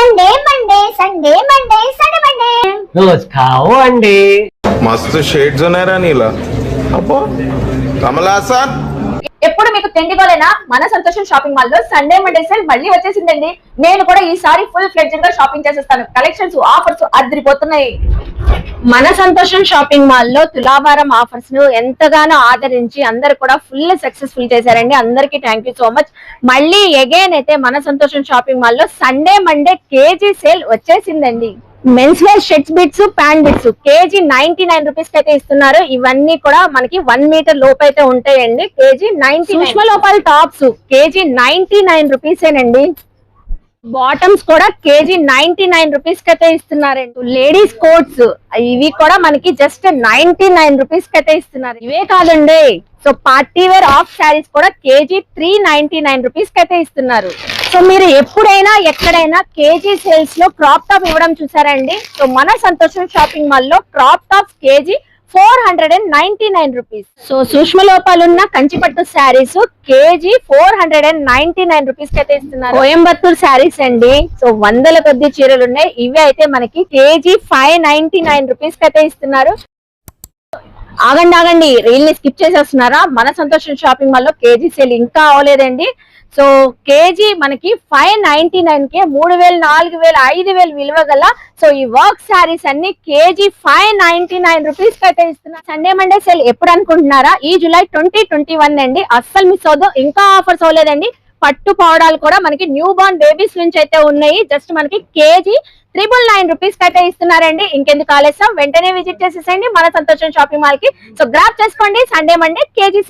Sunday Monday Sunday Monday Sunday Monday रोज खाओ अंडे। मस्त షేడ్స్ ఉన్నాయరా నీలా అబ్బో కమలాసన్ ఎప్పుడు మీకు తిండిగోలేనా మన సంతోషం షాపింగ్ మాల్ లో సండే మండే సేల్ మళ్ళీ వచ్చేసిందండి. నేను కూడా ఈసారి ఫుల్ ఫ్లెడ్జ్డ్ గా షాపింగ్ చేసేస్తాను. కలెక్షన్స్ ఆఫర్స్ అదిరిపోతున్నాయి. మన సంతోషం షాపింగ్ మాల్ లో తులాభారం ఆఫర్స్ ను ఎంతగానో ఆదరించి అందరు కూడా ఫుల్ సక్సెస్ఫుల్ చేశారండి. అందరికి థ్యాంక్ యూ సో మచ్. మళ్ళీ అగైన్ అయితే మన సంతోషం షాపింగ్ మాల్ లో సండే మండే కేజీ సేల్ వచ్చేసిందండి. Men's wear shirts bits pant bits KG 99 rupees కి అయితే ఇస్తున్నారు. ఇవన్నీ కూడా మనకి 1 మీటర్ లోపు అయితే ఉంటాయండి. కేజీ 90. సూక్ష్మ లోపాల టాప్స్ కేజీ 99 రూపీసేనండి. బాటమ్స్ కూడా కేజీ 99 రూపీస్ కి అయితే ఇస్తున్నారండి. లేడీస్ కోట్స్ ఇవి కూడా మనకి జస్ట్ 99 రూపీస్ కి అయితే ఇస్తున్నారు. ఇవే కాదండి, so party wear of saris కూడా కేజీ 399 రూపీస్ కి అయితే ఇస్తున్నారు. సో మీరు ఎప్పుడైనా ఎక్కడైనా కేజీ సేల్స్ లో క్రాప్ టాప్ ఇవ్వడం చూసారండి. సో మన సంతోషం షాపింగ్ మాల్ లో crop tops KG 499 rupees. So సూక్ష్మ లోపాలున్న కంచిపట్టు శారీస్ కేజీ 499 రూపీస్ కి అయితే ఇస్తున్నారు. కోయంబత్తూర్ శారీస్ అండి. సో వందల కొద్ది చీరలు ఉన్నాయి. ఇవి అయితే మనకి కేజీ 599 రూపీస్ కి అయితే ఇస్తున్నారు. ఆగండి రీల్ ని స్కిప్ చేసేస్తున్నారా? మన సంతోషం షాపింగ్ మాల్ లో కేజీ సేల్ ఇంకా అవ్వలేదండి. సో కేజీ మనకి 599 కే 3000 4000 5000 విలువ గల సో ఈ వర్క్ శారీస్ అన్ని కేజీ 599 రూపీస్ కి అయితే ఇస్తున్నారు. సండే మండే సేల్ ఎప్పుడు అనుకుంటున్నారా? ఈ జూలై 2021 అండి. అస్సలు మిస్ అవ్వదు. ఇంకా ఆఫర్స్ అవ్వలేదండి. పట్టు పౌడాలు కూడా మనకి న్యూ బార్న్ బేబీస్ నుంచి అయితే ఉన్నాయి. జస్ట్ మనకి కేజీ 999 రూపీస్ కి అయితే ఇస్తున్నారండి. ఇంకెందుకు ఆలస్యం, వెంటనే విజిట్ చేసేసండి మన సంతోషం షాపింగ్ మాల్ కి. సో గ్రాప్ చేసుకోండి సండే మండే కేజీ.